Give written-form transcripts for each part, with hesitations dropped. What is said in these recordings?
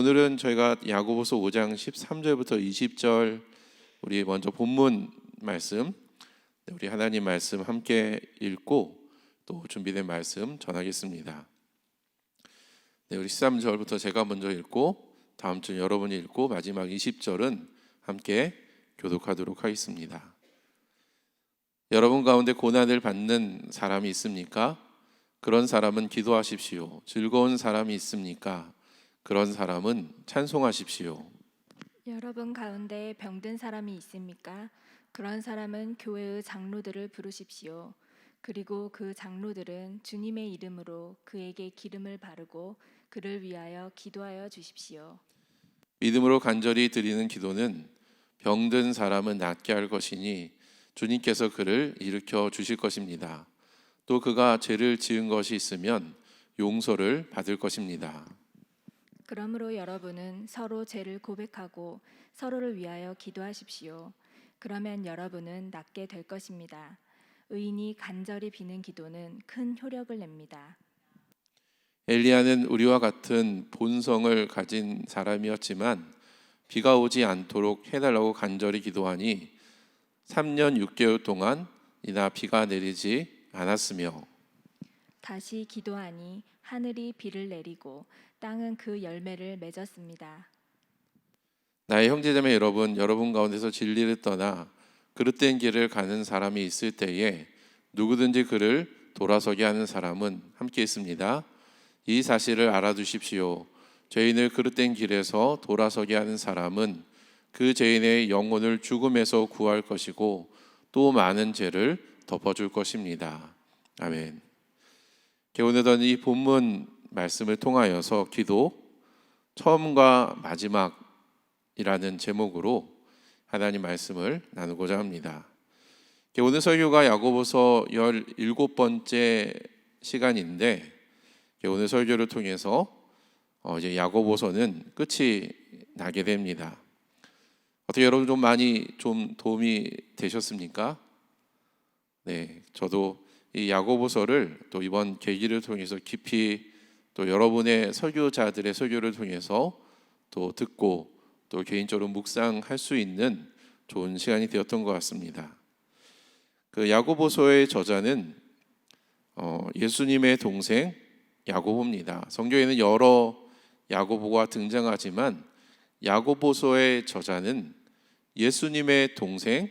오늘은 저희가 야고보서 5장 13절부터 20절 우리 먼저 본문 말씀, 우리 하나님 말씀 함께 읽고 또 준비된 말씀 전하겠습니다. 우리 13절부터 제가 먼저 읽고 다음 주 여러분이 읽고 마지막 20절은 함께 교독하도록 하겠습니다. 여러분 가운데 고난을 받는 사람이 있습니까? 그런 사람은 기도하십시오. 즐거운 사람이 있습니까? 그런 사람은 찬송하십시오. 여러분 가운데 병든 사람이 있습니까? 그런 사람은 교회의 장로들을 부르십시오. 그리고 그 장로들은 주님의 이름으로 그에게 기름을 바르고 그를 위하여 기도하여 주십시오. 믿음으로 간절히 드리는 기도는 병든 사람은 낫게 할 것이니 주님께서 그를 일으켜 주실 것입니다. 또 그가 죄를 지은 것이 있으면 용서를 받을 것입니다. 그러므로 여러분은 서로 죄를 고백하고 서로를 위하여 기도하십시오. 그러면 여러분은 낫게 될 것입니다. 의인이 간절히 비는 기도는 큰 효력을 냅니다. 엘리야는 우리와 같은 본성을 가진 사람이었지만 비가 오지 않도록 해달라고 간절히 기도하니 3년 6개월 동안 이나 비가 내리지 않았으며 다시 기도하니 하늘이 비를 내리고 땅은 그 열매를 맺었습니다. 나의 형제자매 여러분 가운데서 진리를 떠나 그릇된 길을 가는 사람이 있을 때에 누구든지 그를 돌아서게 하는 사람은 함께 있습니다. 이 사실을 알아두십시오. 죄인을 그릇된 길에서 돌아서게 하는 사람은 그 죄인의 영혼을 죽음에서 구할 것이고 또 많은 죄를 덮어줄 것입니다. 아멘. 오늘은 이 본문 말씀을 통하여서 기도 처음과 마지막이라는 제목으로 하나님 말씀을 나누고자 합니다. 오늘 설교가 야고보서 17번째 시간인데 오늘 설교를 통해서 이제 야고보서는 끝이 나게 됩니다. 어떻게 여러분 좀 도움이 되셨습니까? 네, 저도 이 야고보서를 또 이번 계기를 통해서 깊이 또 여러분의 설교자들의 설교를 통해서 또 듣고 또 개인적으로 묵상할 수 있는 좋은 시간이 되었던 것 같습니다. 그 야고보서의 저자는 예수님의 동생 야고보입니다. 성경에는 여러 야고보가 등장하지만 야고보서의 저자는 예수님의 동생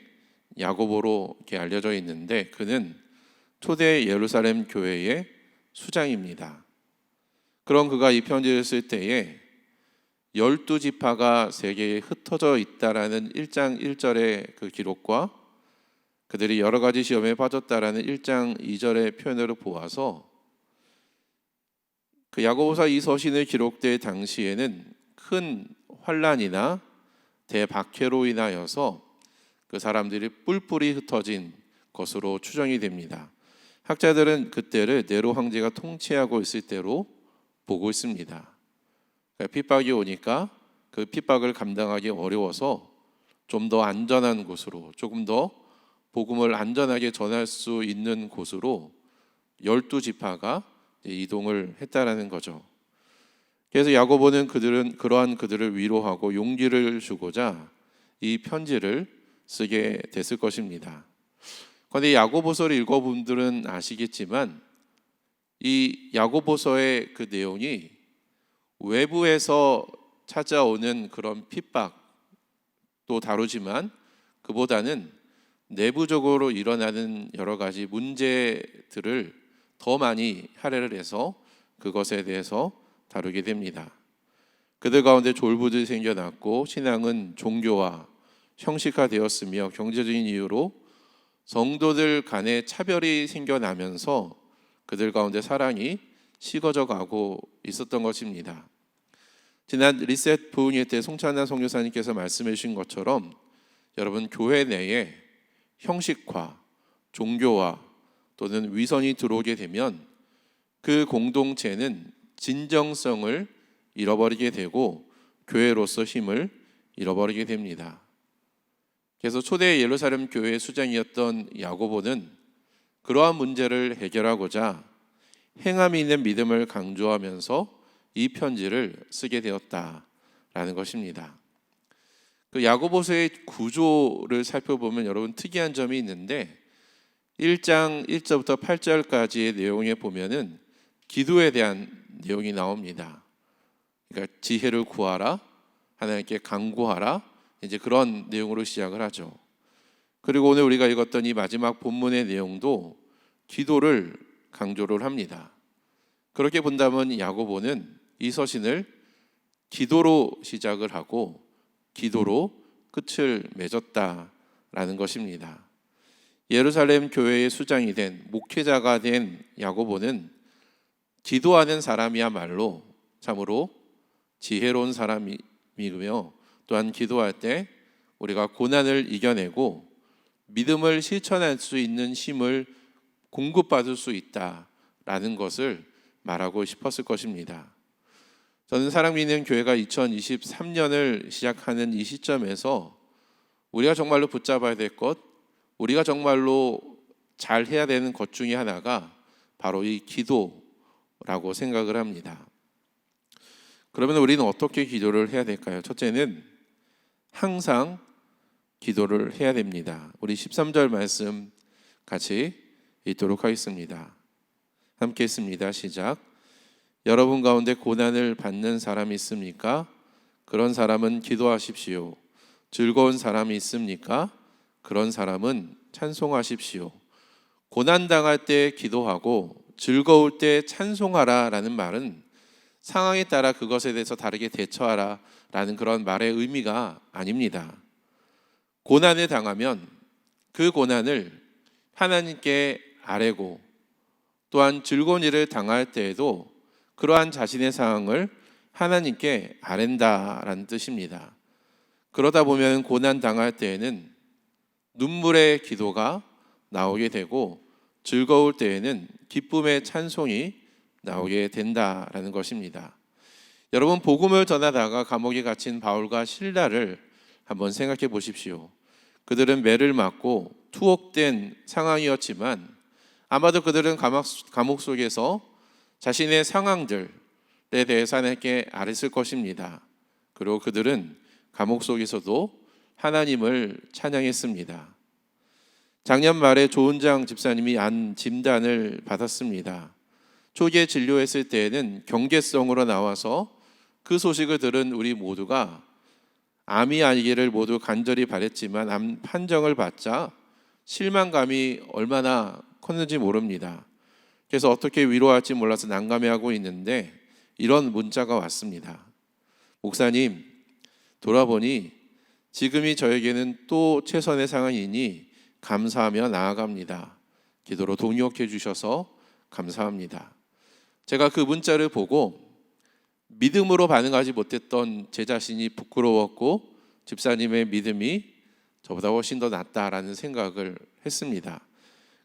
야고보로 이렇게 알려져 있는데 그는 초대 예루살렘 교회의 수장입니다. 그런 그가 이 편지를 쓸 때에 12지파가 세계에 흩어져 있다라는 1장 1절의 그 기록과 그들이 여러 가지 시험에 빠졌다라는 1장 2절의 표현으로 보아서 그 야고보서 이 서신을 기록될 당시에는 큰 환란이나 대박해로 인하여서 그 사람들이 뿔뿔이 흩어진 것으로 추정이 됩니다. 학자들은 그때를 네로 황제가 통치하고 있을 때로 보고 있습니다. 핍박이 오니까 그 핍박을 감당하기 어려워서 좀 더 안전한 곳으로 조금 더 복음을 안전하게 전할 수 있는 곳으로 12지파가 이동을 했다라는 거죠. 그래서 야고보는 그러한 그들을 위로하고 용기를 주고자 이 편지를 쓰게 됐을 것입니다. 그런데 야고보서를 읽어본 분들은 아시겠지만 이 야고보서의 그 내용이 외부에서 찾아오는 그런 핍박도 다루지만 그보다는 내부적으로 일어나는 여러 가지 문제들을 더 많이 할애를 해서 그것에 대해서 다루게 됩니다. 그들 가운데 졸부들이 생겨났고 신앙은 종교와 형식화되었으며 경제적인 이유로 성도들 간에 차별이 생겨나면서 그들 가운데 사랑이 식어져 가고 있었던 것입니다. 지난 리셋 부흥회 때 송찬나 선교사님께서 말씀해 주신 것처럼 여러분 교회 내에 형식화, 종교화 또는 위선이 들어오게 되면 그 공동체는 진정성을 잃어버리게 되고 교회로서 힘을 잃어버리게 됩니다. 그래서 초대 예루살렘 교회의 수장이었던 야고보는 그러한 문제를 해결하고자 행함이 있는 믿음을 강조하면서 이 편지를 쓰게 되었다. 것입니다. 그 야고보서의 구조를 살펴보면 여러분 특이한 점이 있는데 1장 1절부터 8절까지의 내용에 보면은 기도에 대한 내용이 나옵니다. 그러니까 지혜를 구하라, 하나님께 간구하라, 이제 그런 내용으로 시작을 하죠. 그리고 오늘 우리가 읽었던 이 마지막 본문의 내용도 기도를 강조를 합니다. 그렇게 본다면 야고보는 이 서신을 기도로 시작을 하고 기도로 끝을 맺었다라는 것입니다. 예루살렘 교회의 수장이 된 목회자가 된 야고보는 기도하는 사람이야말로 참으로 지혜로운 사람이며 또한 기도할 때 우리가 고난을 이겨내고 믿음을 실천할 수 있는 힘을 공급받을 수 있다라는 것을 말하고 싶었을 것입니다. 저는 사랑 믿는 교회가 2023년을 시작하는 이 시점에서 우리가 정말로 붙잡아야 될 것, 우리가 정말로 잘 해야 되는 것 중에 하나가 바로 이 기도라고 생각을 합니다. 그러면 우리는 어떻게 기도를 해야 될까요? 첫째는 항상 기도를 해야 됩니다. 우리 13절 말씀 같이 읽도록 하겠습니다. 함께 읽습니다. 시작. 여러분 가운데 고난을 받는 사람이 있습니까? 그런 사람은 기도하십시오. 즐거운 사람이 있습니까? 그런 사람은 찬송하십시오. 고난 당할 때 기도하고 즐거울 때 찬송하라라는 말은 상황에 따라 그것에 대해서 다르게 대처하라라는 그런 말의 의미가 아닙니다. 고난을 당하면 그 고난을 하나님께 아뢰고 또한 즐거운 일을 당할 때에도 그러한 자신의 상황을 하나님께 아랜다라는 뜻입니다. 그러다 보면 고난 당할 때에는 눈물의 기도가 나오게 되고 즐거울 때에는 기쁨의 찬송이 나오게 된다라는 것입니다. 여러분 복음을 전하다가 감옥에 갇힌 바울과 실라를 한번 생각해 보십시오. 그들은 매를 맞고 투옥된 상황이었지만 아마도 그들은 감옥 속에서 자신의 상황들에 대해서 하나님께 아뢰었을 것입니다. 그리고 그들은 감옥 속에서도 하나님을 찬양했습니다. 작년 말에 조은장 집사님이 암 진단을 받았습니다. 초기에 진료했을 때에는 경계성으로 나와서 그 소식을 들은 우리 모두가 암이 아니기를 모두 간절히 바랬지만 암 판정을 받자 실망감이 얼마나 컸는지 모릅니다. 그래서 어떻게 위로할지 몰라서 난감해하고 있는데 이런 문자가 왔습니다. 목사님, 돌아보니 지금이 저에게는 또 최선의 상황이니 감사하며 나아갑니다. 기도로 동역해 주셔서 감사합니다. 제가 그 문자를 보고 믿음으로 반응하지 못했던 제 자신이 부끄러웠고 집사님의 믿음이 저보다 훨씬 더 낫다라는 생각을 했습니다.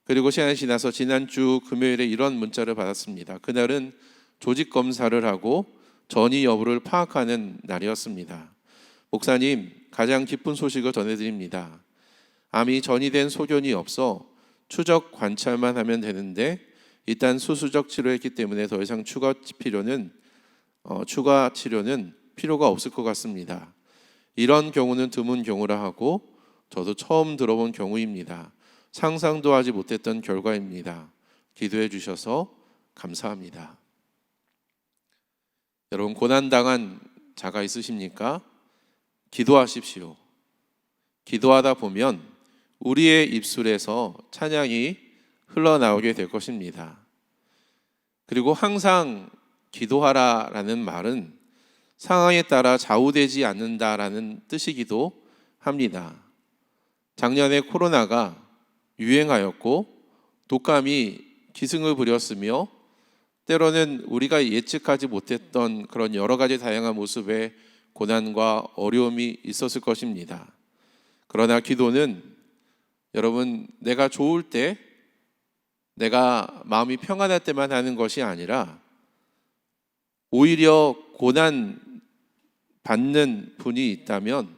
그리고 시간이 지나서 지난주 금요일에 이런 문자를 받았습니다. 그날은 조직 검사를 하고 전이 여부를 파악하는 날이었습니다. 목사님, 가장 기쁜 소식을 전해드립니다. 암이 전이된 소견이 없어 추적 관찰만 하면 되는데 일단 수술적 치료했기 때문에 더 이상 추가 치료는 필요가 없을 것 같습니다. 이런 경우는 드문 경우라 하고 저도 처음 들어본 경우입니다. 상상도 하지 못했던 결과입니다. 기도해 주셔서 감사합니다. 여러분 고난당한 자가 있으십니까? 기도하십시오. 기도하다 보면 우리의 입술에서 찬양이 흘러나오게 될 것입니다. 그리고 항상 기도하라라는 말은 상황에 따라 좌우되지 않는다라는 뜻이기도 합니다. 작년에 코로나가 유행하였고 독감이 기승을 부렸으며 때로는 우리가 예측하지 못했던 그런 여러 가지 다양한 모습의 고난과 어려움이 있었을 것입니다. 그러나 기도는 여러분 내가 좋을 때 내가 마음이 평안할 때만 하는 것이 아니라 오히려 고난 받는 분이 있다면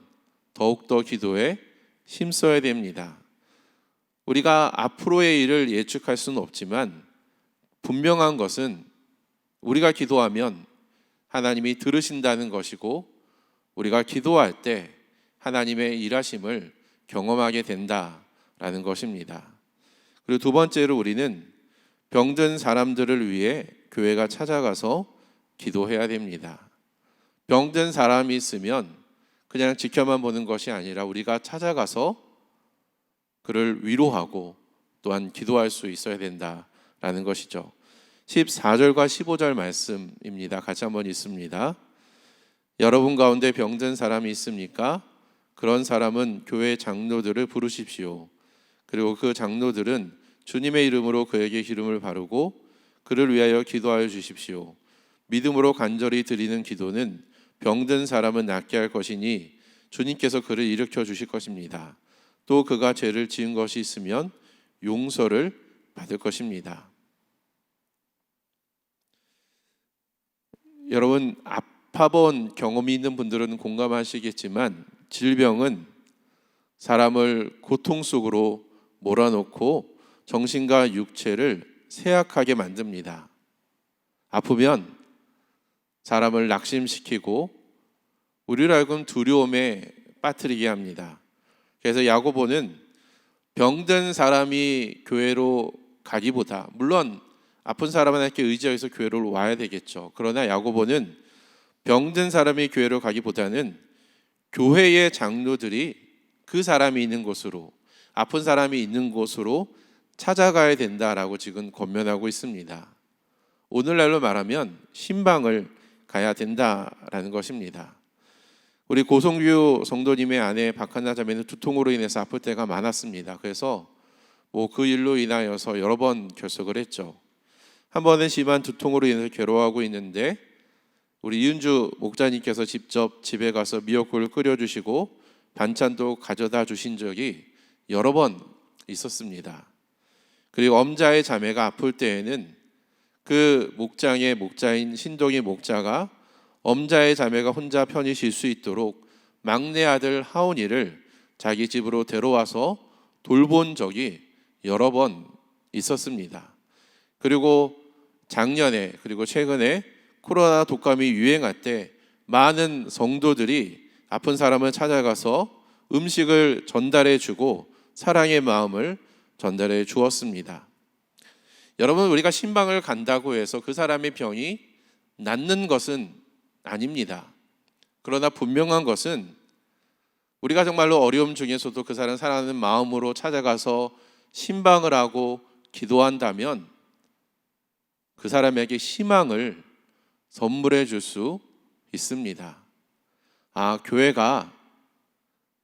더욱더 기도에 힘써야 됩니다. 우리가 앞으로의 일을 예측할 수는 없지만 분명한 것은 우리가 기도하면 하나님이 들으신다는 것이고 우리가 기도할 때 하나님의 일하심을 경험하게 된다라는 것입니다. 그리고 두 번째로 우리는 병든 사람들을 위해 교회가 찾아가서 기도해야 됩니다. 병든 사람이 있으면 그냥 지켜만 보는 것이 아니라 우리가 찾아가서 그를 위로하고 또한 기도할 수 있어야 된다라는 것이죠. 14절과 15절 말씀입니다. 같이 한번 읽습니다. 여러분 가운데 병든 사람이 있습니까? 그런 사람은 교회 장로들을 부르십시오. 그리고 그 장로들은 주님의 이름으로 그에게 기름을 바르고 그를 위하여 기도하여 주십시오. 믿음으로 간절히 드리는 기도는 병든 사람은 낫게 할 것이니 주님께서 그를 일으켜 주실 것입니다. 또 그가 죄를 지은 것이 있으면 용서를 받을 것입니다. 여러분, 아파본 경험이 있는 분들은 공감하시겠지만 질병은 사람을 고통 속으로 몰아넣고 정신과 육체를 쇠약하게 만듭니다. 아프면 사람을 낙심시키고 우리를 하여금 두려움에 빠뜨리게 합니다. 그래서 야고보는 병든 사람이 교회로 가기보다, 물론 아픈 사람한테 의지해서 교회로 와야 되겠죠. 그러나 야고보는 병든 사람이 교회로 가기보다는 교회의 장로들이 그 사람이 있는 곳으로, 아픈 사람이 있는 곳으로 찾아가야 된다라고 지금 권면하고 있습니다. 오늘날로 말하면 신방을 가야 된다라는 것입니다. 우리 고성규 성도님의 아내 박한나 자매는 두통으로 인해서 아플 때가 많았습니다. 그래서 그 일로 인하여서 여러 번 결석을 했죠. 한 번은 심한 두통으로 인해서 괴로워하고 있는데 우리 이은주 목자님께서 직접 집에 가서 미역국을 끓여주시고 반찬도 가져다 주신 적이 여러 번 있었습니다. 그리고 엄자의 자매가 아플 때에는 그 목장의 목자인 신동희 목자가 엄자의 자매가 혼자 편히 쉴 수 있도록 막내 아들 하온이를 자기 집으로 데려와서 돌본 적이 여러 번 있었습니다. 그리고 작년에 그리고 최근에 코로나 독감이 유행할 때 많은 성도들이 아픈 사람을 찾아가서 음식을 전달해 주고 사랑의 마음을 전달해 주었습니다. 여러분, 우리가 신방을 간다고 해서 그 사람의 병이 낫는 것은 아닙니다. 그러나 분명한 것은 우리가 정말로 어려움 중에서도 그 사람 사랑하는 마음으로 찾아가서 신방을 하고 기도한다면 그 사람에게 희망을 선물해 줄 수 있습니다. 아, 교회가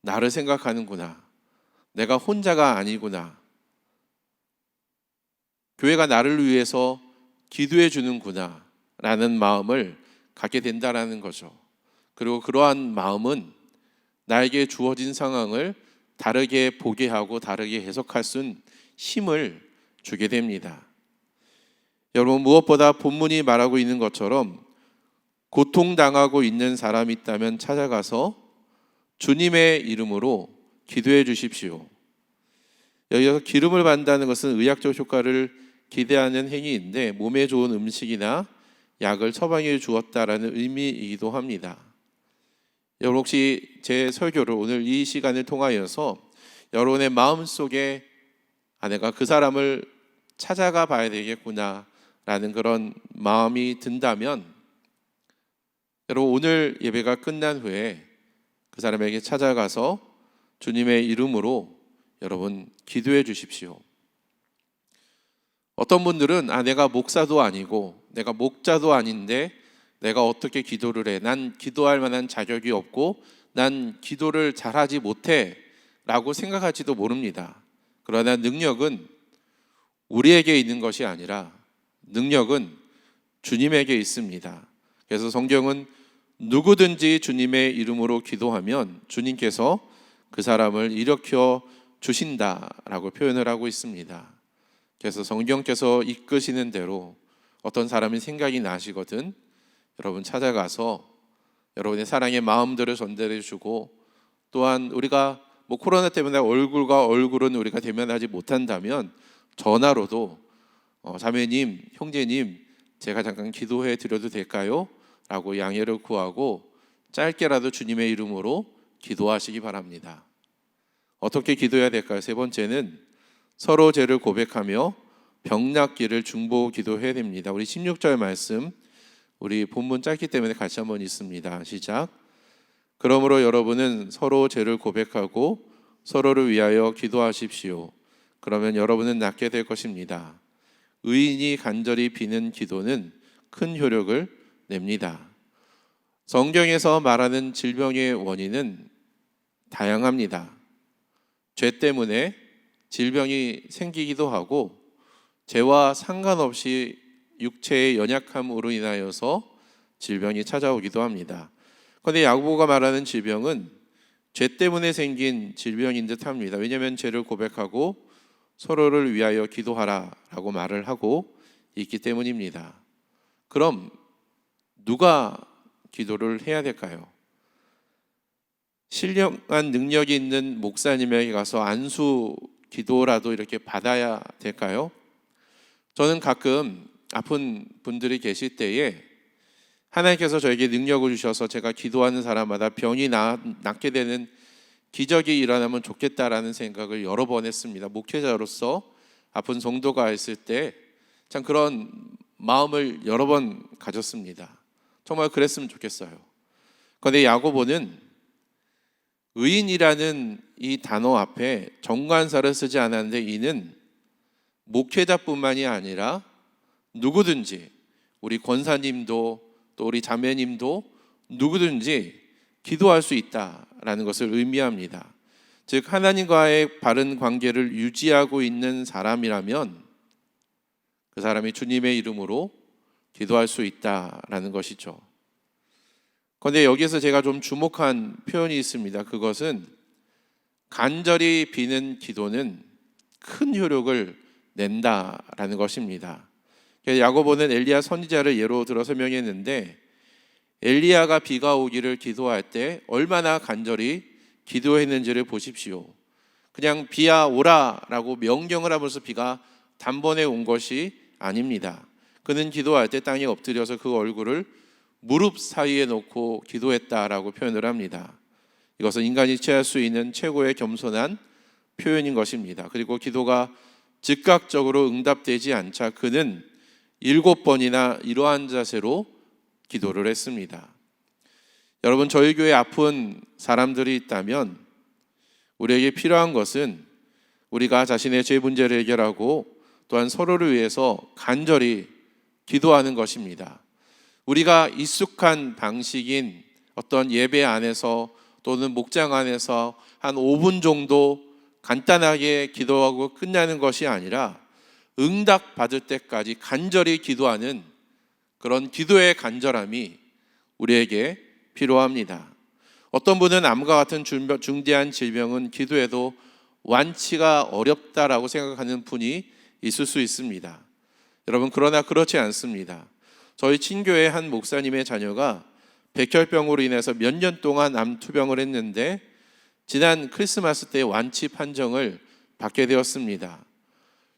나를 생각하는구나. 내가 혼자가 아니구나. 교회가 나를 위해서 기도해 주는구나 라는 마음을 갖게 된다라는 거죠. 그리고 그러한 마음은 나에게 주어진 상황을 다르게 보게 하고 다르게 해석할 수 있는 힘을 주게 됩니다. 여러분, 무엇보다 본문이 말하고 있는 것처럼 고통당하고 있는 사람이 있다면 찾아가서 주님의 이름으로 기도해 주십시오. 여기서 기름을 받는다는 것은 의학적 효과를 기대하는 행위인데 몸에 좋은 음식이나 약을 처방해 주었다라는 의미이기도 합니다. 여러분, 혹시 제 설교를 오늘 이 시간을 통하여서 여러분의 마음속에 내가 그 사람을 찾아가 봐야 되겠구나 라는 그런 마음이 든다면 여러분, 오늘 예배가 끝난 후에 그 사람에게 찾아가서 주님의 이름으로 여러분 기도해 주십시오. 어떤 분들은 내가 목사도 아니고 내가 목자도 아닌데 내가 어떻게 기도를 해? 난 기도할 만한 자격이 없고 난 기도를 잘하지 못해 라고 생각할지도 모릅니다. 그러나 능력은 우리에게 있는 것이 아니라 능력은 주님에게 있습니다. 그래서 성경은 누구든지 주님의 이름으로 기도하면 주님께서 그 사람을 일으켜 주신다라고 표현을 하고 있습니다. 그래서 성경께서 이끄시는 대로 어떤 사람이 생각이 나시거든 여러분 찾아가서 여러분의 사랑의 마음들을 전달해 주고, 또한 우리가 코로나 때문에 얼굴과 얼굴은 우리가 대면하지 못한다면 전화로도 자매님, 형제님 제가 잠깐 기도해 드려도 될까요? 라고 양해를 구하고 짧게라도 주님의 이름으로 기도하시기 바랍니다. 어떻게 기도해야 될까요? 세 번째는 서로 죄를 고백하며 병 낫기를 중보 기도해야 됩니다. 우리 16절 말씀, 우리 본문 짧기 때문에 같이 한번 읽습니다. 시작. 그러므로 여러분은 서로 죄를 고백하고 서로를 위하여 기도하십시오. 그러면 여러분은 낫게 될 것입니다. 의인이 간절히 비는 기도는 큰 효력을 냅니다. 성경에서 말하는 질병의 원인은 다양합니다. 죄 때문에 질병이 생기기도 하고 죄와 상관없이 육체의 연약함으로 인하여서 질병이 찾아오기도 합니다. 그런데 야고보가 말하는 질병은 죄 때문에 생긴 질병인 듯 합니다. 왜냐하면 죄를 고백하고 서로를 위하여 기도하라라고 말을 하고 있기 때문입니다. 그럼 누가 기도를 해야 될까요? 신령한 능력이 있는 목사님에게 가서 안수 기도라도 이렇게 받아야 될까요? 저는 가끔 아픈 분들이 계실 때에 하나님께서 저에게 능력을 주셔서 제가 기도하는 사람마다 병이 낫게 되는 기적이 일어나면 좋겠다라는 생각을 여러 번 했습니다. 목회자로서 아픈 성도가 있을 때 참 그런 마음을 여러 번 가졌습니다. 정말 그랬으면 좋겠어요. 그런데 야고보는 의인이라는 이 단어 앞에 정관사를 쓰지 않았는데 이는 목회자뿐만이 아니라 누구든지, 우리 권사님도 또 우리 자매님도 누구든지 기도할 수 있다라는 것을 의미합니다. 즉 하나님과의 바른 관계를 유지하고 있는 사람이라면 그 사람이 주님의 이름으로 기도할 수 있다라는 것이죠. 그런데 여기서 제가 좀 주목한 표현이 있습니다. 그것은 간절히 비는 기도는 큰 효력을 낸다라는 것입니다. 야고보는 엘리야 선지자를 예로 들어 설명했는데 엘리야가 비가 오기를 기도할 때 얼마나 간절히 기도했는지를 보십시오. 그냥 비야 오라라고 명령을 하면서 비가 단번에 온 것이 아닙니다. 그는 기도할 때 땅에 엎드려서 그 얼굴을 무릎 사이에 놓고 기도했다라고 표현을 합니다. 이것은 인간이 취할 수 있는 최고의 겸손한 표현인 것입니다. 그리고 기도가 즉각적으로 응답되지 않자 그는 7번이나 이러한 자세로 기도를 했습니다. 여러분, 저희 교회에 아픈 사람들이 있다면 우리에게 필요한 것은 우리가 자신의 죄 문제를 해결하고 또한 서로를 위해서 간절히 기도하는 것입니다. 우리가 익숙한 방식인 어떤 예배 안에서 또는 목장 안에서 한 5분 정도 간단하게 기도하고 끝나는 것이 아니라 응답 받을 때까지 간절히 기도하는 그런 기도의 간절함이 우리에게 필요합니다. 어떤 분은 암과 같은 중대한 질병은 기도해도 완치가 어렵다라고 생각하는 분이 있을 수 있습니다. 여러분, 그러나 그렇지 않습니다. 저희 친교회 한 목사님의 자녀가 백혈병으로 인해서 몇 년 동안 암 투병을 했는데 지난 크리스마스 때 완치 판정을 받게 되었습니다.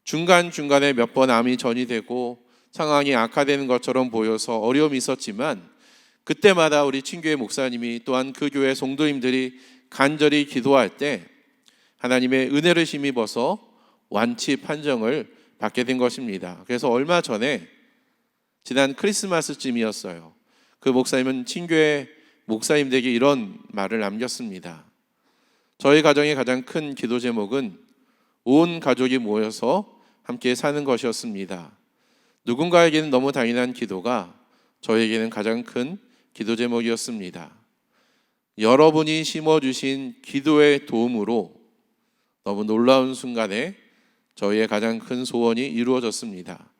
중간중간에 몇 번 암이 전이되고 상황이 악화되는 것처럼 보여서 어려움이 있었지만 그때마다 우리 친교회 목사님이 또한 그 교회 성도님들이 간절히 기도할 때 하나님의 은혜를 힘입어서 완치 판정을 받게 된 것입니다. 그래서 얼마 전에 지난 크리스마스쯤이었어요. 그 목사님은 친교회 목사님들에게 이런 말을 남겼습니다. 저희 가정의 가장 큰 기도 제목은 온 가족이 모여서 함께 사는 것이었습니다. 누군가에게는 너무 당연한 기도가 저에게는 가장 큰 기도 제목이었습니다. 여러분이 심어주신 기도의 도움으로 너무 놀라운 순간에 저희의 가장 큰 소원이 이루어졌습니다.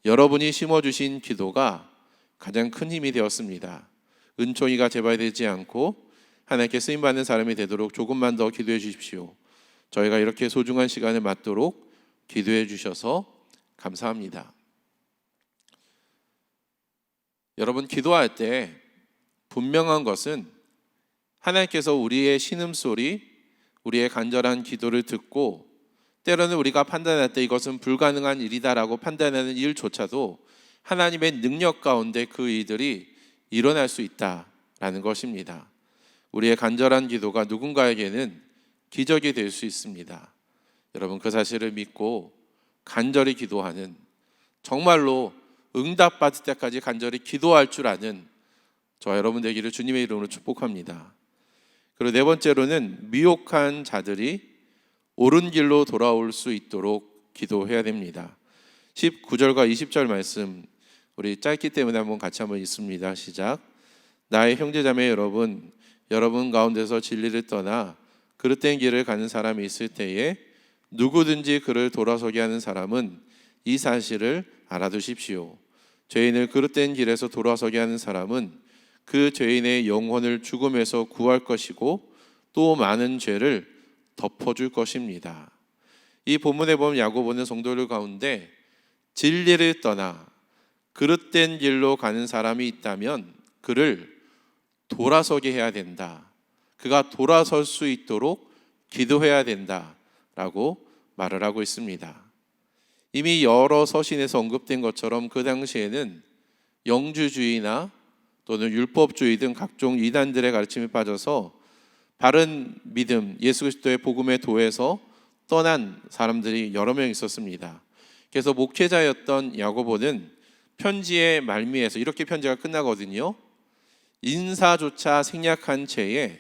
여러분이 심어주신 기도가 가장 큰 힘이 되었습니다. 은총이가 재발되지 않고 하나님께 쓰임받는 사람이 되도록 조금만 더 기도해 주십시오. 저희가 이렇게 소중한 시간을 맞도록 기도해 주셔서 감사합니다. 여러분, 기도할 때 분명한 것은 하나님께서 우리의 신음소리, 우리의 간절한 기도를 듣고 때로는 우리가 판단할 때 이것은 불가능한 일이다라고 판단하는 일조차도 하나님의 능력 가운데 그 일들이 일어날 수 있다라는 있다라는 것입니다. 우리의 간절한 기도가 누군가에게는 기적이 될 수 있습니다. 여러분, 그 사실을 믿고 간절히 기도하는, 정말로 응답받을 때까지 간절히 기도할 줄 아는 저와 여러분 되기를 주님의 이름으로 축복합니다. 그리고 네 번째로는 미혹한 자들이 옳은 길로 돌아올 수 있도록 기도해야 됩니다. 19절과 20절 말씀, 우리 짧기 때문에 한번 같이 한번 읽습니다. 시작. 나의 형제자매 여러분, 여러분 가운데서 진리를 떠나 그릇된 길을 가는 사람이 있을 때에 누구든지 그를 돌아서게 하는 사람은 이 사실을 알아두십시오. 죄인을 그릇된 길에서 돌아서게 하는 사람은 그 죄인의 영혼을 죽음에서 구할 것이고 또 많은 죄를 덮어줄 것입니다. 이 본문에 보면 야고보는 성도들 가운데 진리를 떠나 그릇된 길로 가는 사람이 있다면 그를 돌아서게 해야 된다. 그가 돌아설 수 있도록 기도해야 된다라고 말을 하고 있습니다. 이미 여러 서신에서 언급된 것처럼 그 당시에는 영주주의나 또는 율법주의 등 각종 이단들의 가르침에 빠져서 바른 믿음, 예수 그리스도의 복음의 도에서 떠난 사람들이 여러 명 있었습니다. 그래서 목회자였던 야고보는 편지의 말미에서 이렇게 편지가 끝나거든요. 인사조차 생략한 채에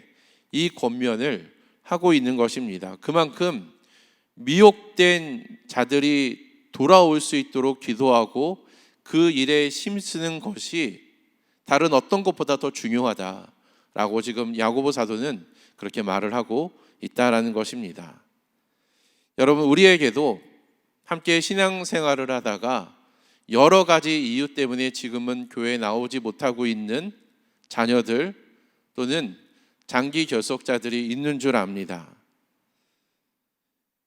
이 권면을 하고 있는 것입니다. 그만큼 미혹된 자들이 돌아올 수 있도록 기도하고 그 일에 힘쓰는 것이 다른 어떤 것보다 더 중요하다라고 지금 야고보 사도는 그렇게 말을 하고 있다라는 것입니다. 여러분, 우리에게도 함께 신앙생활을 하다가 여러 가지 이유 때문에 지금은 교회에 나오지 못하고 있는 자녀들 또는 장기 결석자들이 있는 줄 압니다.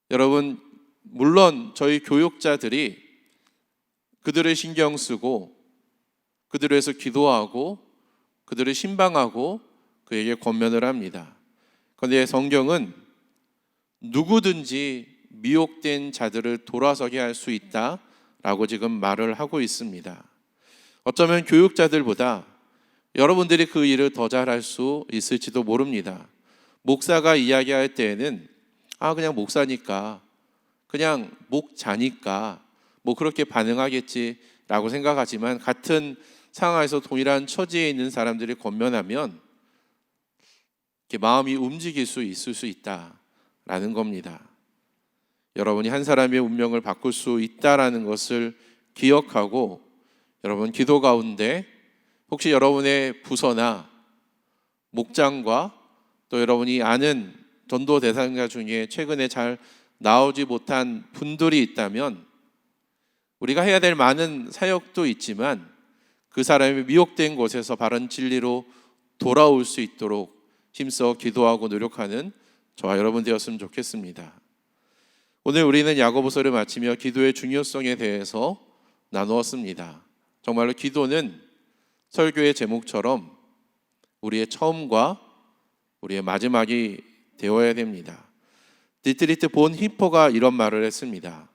여러분, 물론 저희 교육자들이 그들을 신경 쓰고 그들을 위해서 기도하고 그들을 신방하고 그에게 권면을 합니다. 그런데 성경은 누구든지 미혹된 자들을 돌아서게 할 수 있다라고 지금 말을 하고 있습니다. 어쩌면 교육자들보다 여러분들이 그 일을 더 잘할 수 있을지도 모릅니다. 목사가 이야기할 때에는 그냥 목사니까, 그냥 목자니까 뭐 그렇게 반응하겠지라고 생각하지만 같은 상황에서 동일한 처지에 있는 사람들이 권면하면 이렇게 마음이 움직일 수 있을 수 있다라는 겁니다. 여러분이 한 사람의 운명을 바꿀 수 있다라는 것을 기억하고 여러분 기도 가운데 혹시 여러분의 부서나 목장과 또 여러분이 아는 전도 대상자 중에 최근에 잘 나오지 못한 분들이 있다면 우리가 해야 될 많은 사역도 있지만 그 사람이 미혹된 곳에서 바른 진리로 돌아올 수 있도록 힘써 기도하고 노력하는 저와 여러분 되었으면 좋겠습니다. 오늘 우리는 야고보서를 마치며 기도의 중요성에 대해서 나누었습니다. 정말로 기도는 설교의 제목처럼 우리의 처음과 우리의 마지막이 되어야 됩니다. 디트리트 본 히퍼가 이런 말을 했습니다.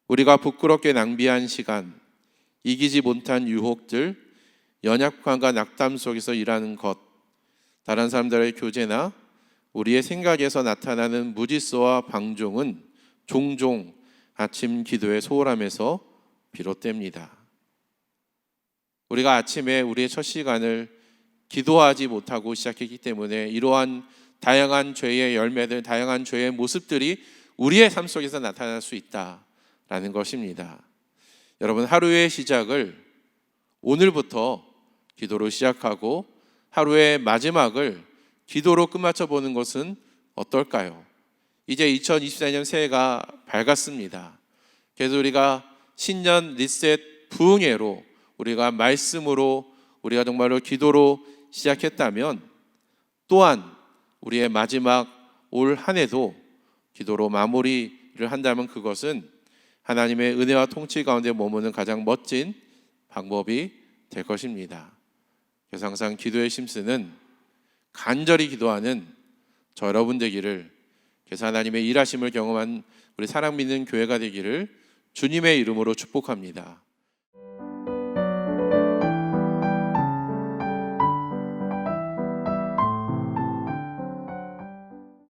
우리가 부끄럽게 낭비한 시간, 이기지 못한 유혹들, 연약함과 낙담 속에서 일하는 것, 다른 사람들의 교제나 우리의 생각에서 나타나는 무질서와 방종은 종종 아침 기도의 소홀함에서 비롯됩니다. 우리가 아침에 우리의 첫 시간을 기도하지 못하고 시작했기 때문에 이러한 다양한 죄의 열매들, 다양한 죄의 모습들이 우리의 삶 속에서 나타날 수 있다라는 것입니다. 여러분, 하루의 시작을 오늘부터 기도로 시작하고 하루의 마지막을 기도로 끝마쳐 보는 것은 어떨까요? 이제 2024년 새해가 밝았습니다. 그래서 우리가 신년 리셋 부흥회로 우리가 말씀으로 우리가 정말로 기도로 시작했다면 또한 우리의 마지막 올 한 해도 기도로 마무리를 한다면 그것은 하나님의 은혜와 통치 가운데 머무는 가장 멋진 방법이 될 것입니다. 그래서 항상 기도의 심쓰는 간절히 기도하는 저 여러분 되기를, 그래서 하나님의 일하심을 경험한 우리 사랑 믿는 교회가 되기를 주님의 이름으로 축복합니다.